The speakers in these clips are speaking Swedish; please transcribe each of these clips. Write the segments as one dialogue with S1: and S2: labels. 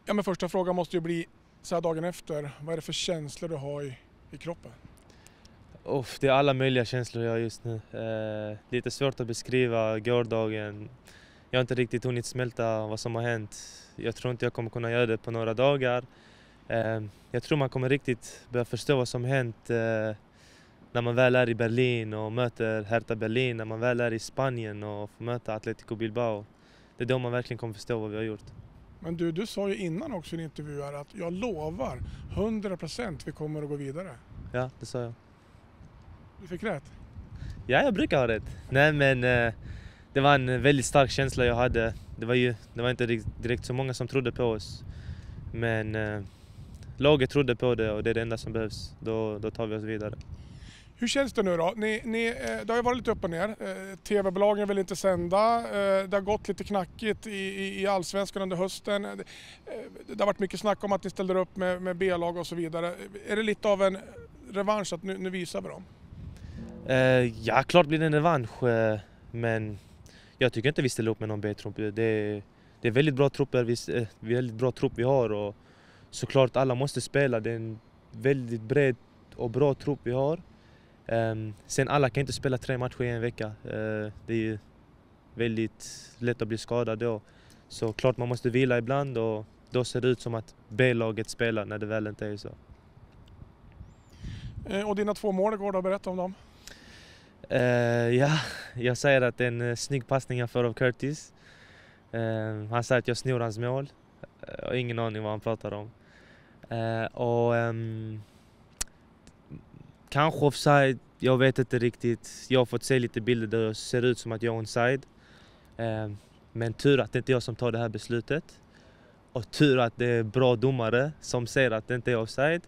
S1: Ja, men första frågan måste ju bli så här dagen efter. Vad är det för känslor du har i kroppen?
S2: Det är alla möjliga känslor jag har just nu. Lite svårt att beskriva gårdagen. Jag har inte riktigt hunnit smälta vad som har hänt. Jag tror inte jag kommer kunna göra det på några dagar. Jag tror man kommer riktigt börja förstå vad som har hänt när man väl är i Berlin och möter Hertha Berlin. När man väl är i Spanien och får möta Atletico Bilbao. Det är då man verkligen kommer förstå vad vi har gjort.
S1: Men du sa ju innan också i en intervju här att jag lovar 100% vi kommer att gå vidare.
S2: Ja, det sa jag.
S1: Du fick rätt.
S2: Ja, jag brukar ha rätt. Nej, men det var en väldigt stark känsla jag hade. Det var inte direkt så många som trodde på oss. Men laget trodde på det och det är det enda som behövs. Då tar vi oss vidare.
S1: Hur känns det nu då? Det har ju varit lite upp och ner. TV-bolagen vill inte sända. Det har gått lite knackigt i Allsvenskan under hösten. Det har varit mycket snack om att ni ställer upp med B-lag och så vidare. Är det lite av en revansch att nu visar vi dem?
S2: Ja, klart blir det en revansch. Men jag tycker inte vi ställer upp med någon B-trupp. Det är väldigt bra trupper, väldigt bra trupp vi har. Och såklart alla måste spela. Det är en väldigt bred och bra trupp vi har. Sen alla kan inte spela 3 matcher i en vecka. Det är väldigt lätt att bli skadad då. Så klart man måste vila ibland och då ser det ut som att B-laget spelar när det väl inte är så.
S1: Och dina 2 mål igår då, berätta om dem.
S2: Ja, jag säger att det är en snygg passning jag får av Curtis. Han säger att jag snor hans mål. Jag har ingen aning vad han pratar om. Kanske offside, jag vet inte riktigt. Jag har fått se lite bilder där det ser ut som att jag är onside. Men tur att det inte är jag som tar det här beslutet. Och tur att det är bra domare som säger att det inte är offside.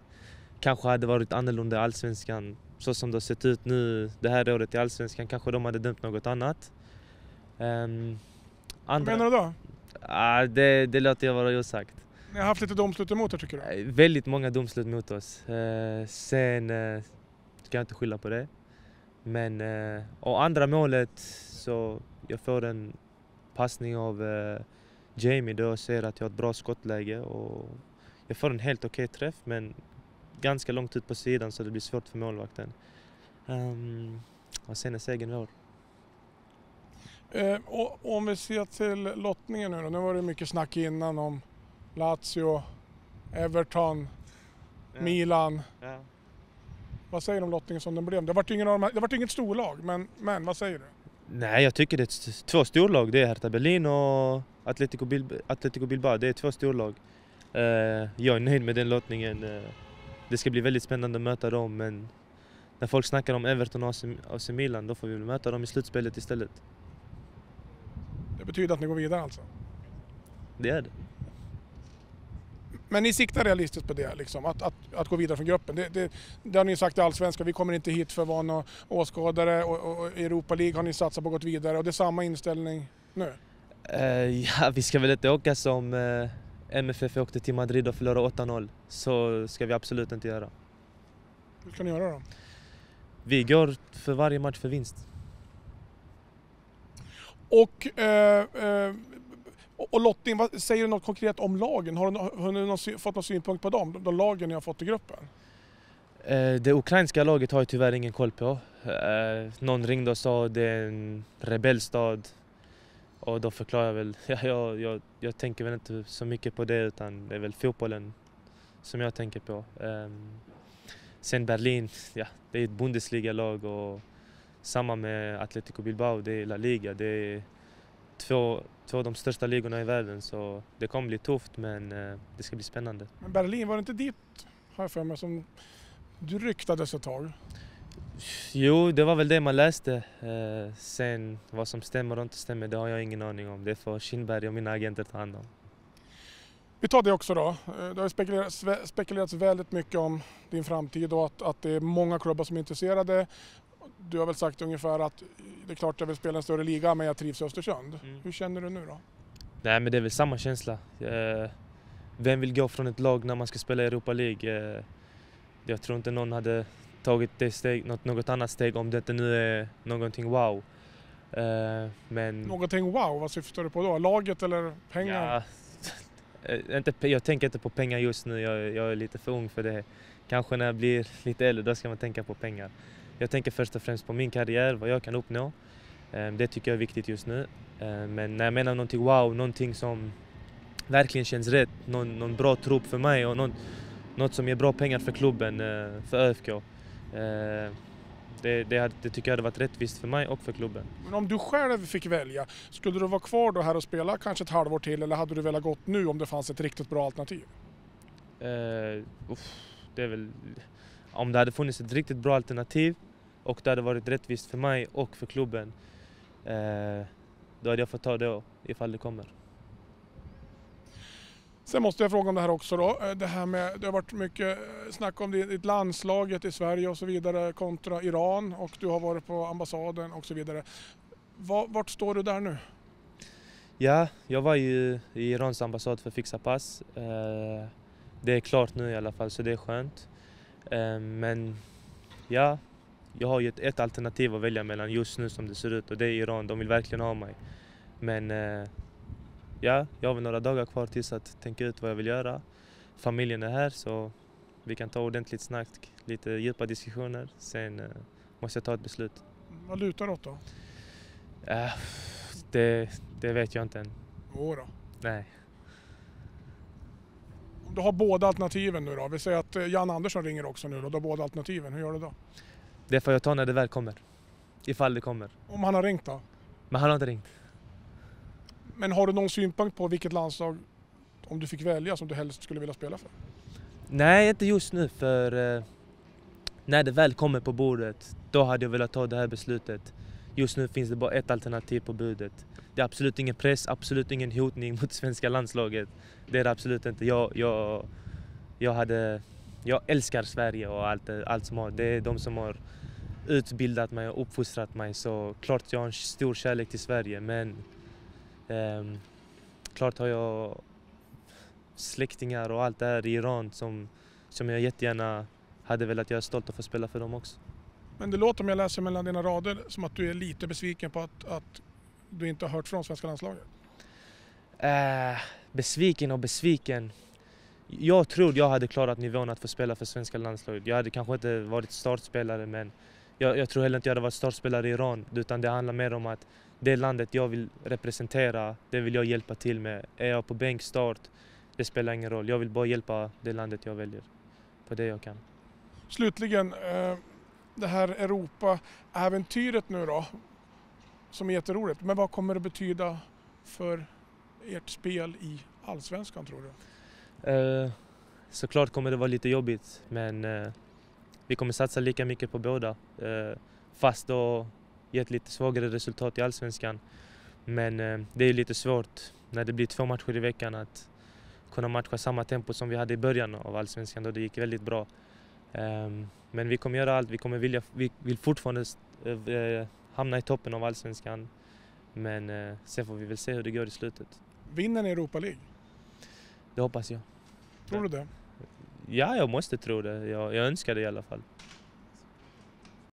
S2: Kanske hade varit annorlunda i Allsvenskan. Så som det har sett ut nu det här året i Allsvenskan. Kanske de hade dömt något annat.
S1: Vad menar du då?
S2: Det låter jag vara osagt.
S1: Ni har haft lite domslut emot er, tycker du?
S2: Väldigt många domslut mot oss. Sen ska jag inte skylla på det. Men och andra målet så jag får en passning av Jamie då och ser att jag har ett bra skottläge. Och jag får en helt okej träff men ganska långt ut på sidan så det blir svårt för målvakten. Och sen är segern vår.
S1: Och om vi ser till lottningen nu då. Nu var det mycket snack innan om Lazio, Everton, Milan.
S2: Ja.
S1: Vad säger du om lottningen som den blev? Det var inget storlag, men vad säger du?
S2: Nej, jag tycker det är 2 storlag. Det är Hertha Berlin och Atletico Bilbao. Det är 2 storlag. Jag är nöjd med den lottningen. Det ska bli väldigt spännande att möta dem, men när folk snackar om Everton och AC Milan, då får vi möta dem i slutspelet istället.
S1: Det betyder att ni går vidare alltså?
S2: Det är det.
S1: Men ni siktar realistiskt på det, liksom, att gå vidare från gruppen. Det har ni sagt i Allsvenskan, vi kommer inte hit för att vara några åskådare och i Europa League har ni satsat på att gå vidare och det är samma inställning nu?
S2: Ja, vi ska väl inte åka som MFF åkte till Madrid och förlorade 8-0. Så ska vi absolut inte göra.
S1: Hur ska ni göra då?
S2: Vi går för varje match för vinst.
S1: Och lottning, säger du något konkret om lagen? Har du fått någon synpunkt på dem, de lagen ni har fått i gruppen?
S2: Det ukrainska laget har jag tyvärr ingen koll på. Någon ringde och sa att det är en rebellstad. Och då förklarar jag väl, jag tänker väl inte så mycket på det utan det är väl fotbollen som jag tänker på. Sen Berlin, ja, det är ett Bundesliga-lag och samma med Atletico Bilbao, det är La Liga. Det är två av de största ligorna i världen så det kommer bli tufft men det ska bli spännande.
S1: Men Berlin, var det inte dit, har jag för mig, som du ryktades ett tag?
S2: Jo, det var väl det man läste. Sen vad som stämmer och inte stämmer, det har jag ingen aning om. Det får Kindberg och mina agenter ta hand om.
S1: Vi tar det också då. Det har spekulerats väldigt mycket om din framtid och att det är många klubbar som är intresserade. Du har väl sagt ungefär att det är klart att jag vill spela en större liga men jag trivs i Östersund. Hur känner du nu då? Nej,
S2: men det är väl samma känsla. Vem vill gå från ett lag när man ska spela i Europa League? Jag tror inte någon hade tagit det något annat steg om det inte nu är någonting wow. Men
S1: någonting wow, vad syftar du på då? Laget eller pengar?
S2: Ja, Jag tänker inte på pengar just nu, jag är lite för ung för det. Kanske när jag blir lite äldre, då ska man tänka på pengar. Jag tänker först och främst på min karriär, vad jag kan uppnå. Det tycker jag är viktigt just nu. Men när jag menar någonting wow, någonting som verkligen känns rätt, någon bra trupp för mig och något som ger bra pengar för klubben, för ÖFK. Det tycker jag hade varit rättvist för mig och för klubben.
S1: Men om du själv fick välja, skulle du vara kvar då här och spela kanske ett halvår till, eller hade du velat gått nu om det fanns ett riktigt bra alternativ?
S2: Det är väl, om det hade funnits ett riktigt bra alternativ och det hade varit rättvist för mig och för klubben, då hade jag fått ta det ifall det kommer.
S1: Sen måste jag fråga om det här också då. Det har varit mycket snack om ditt landslaget i Sverige och så vidare kontra Iran, och du har varit på ambassaden och så vidare. Vart står du där nu?
S2: Ja, jag var ju i Irans ambassad för att fixa pass. Det är klart nu i alla fall, så det är skönt. Men ja, jag har ju ett alternativ att välja mellan just nu som det ser ut, och det är Iran. De vill verkligen ha mig. Men ja, jag har väl några dagar kvar tills att tänka ut vad jag vill göra. Familjen är här, så vi kan ta ordentligt snack, lite djupa diskussioner. Sen måste jag ta ett beslut.
S1: Vad lutar du åt då?
S2: Det vet jag inte än.
S1: Då.
S2: Nej.
S1: Om du har båda alternativen nu då, vi säger att Jan Andersson ringer också nu då, du har båda alternativen, hur gör du då?
S2: Det får jag ta när det väl kommer. Ifall det kommer.
S1: Om han har ringt då?
S2: Men han har inte ringt.
S1: Men har du någon synpunkt på vilket landslag, om du fick välja, som du helst skulle vilja spela för?
S2: Nej, inte just nu, för när det väl kommer på bordet, då hade jag velat ta det här beslutet. Just nu finns det bara ett alternativ på budet. Det är absolut ingen press, absolut ingen hotning mot svenska landslaget. Det är det absolut inte. Jag älskar Sverige och allt som har. Det är de som har utbildat mig och uppfostrat mig, så klart jag har en stor kärlek till Sverige, men klart har jag släktingar och allt det här i Iran som jag jättegärna hade velat göra stolt att få spela för dem också. Men
S1: det låter, om jag läser mellan dina rader, som att du är lite besviken på att du inte har hört från svenska landslaget.
S2: Besviken. Jag tror jag hade klarat nivån att få spela för svenska landslaget. Jag hade kanske inte varit startspelare, men jag tror heller inte jag hade varit startspelare i Iran, utan det handlar mer om att det landet jag vill representera, det vill jag hjälpa till med. Är jag på bänkstart, det spelar ingen roll. Jag vill bara hjälpa det landet jag väljer på det jag kan.
S1: Slutligen, det här Europa-äventyret nu då, som är jätteroligt. Men vad kommer det betyda för ert spel i Allsvenskan, tror du?
S2: Såklart kommer det vara lite jobbigt, men vi kommer satsa lika mycket på båda. Fast då gett lite svagare resultat i Allsvenskan. Men det är lite svårt när det blir 2 matcher i veckan att kunna matcha samma tempo som vi hade i början av Allsvenskan, då det gick väldigt bra. Men vi kommer göra allt, vi vill fortfarande hamna i toppen av Allsvenskan. Men sen får vi väl se hur det går i slutet.
S1: Vinner ni Europa League?
S2: Det hoppas jag.
S1: Tror du det?
S2: Ja, jag måste tro det. Jag önskar det i alla fall.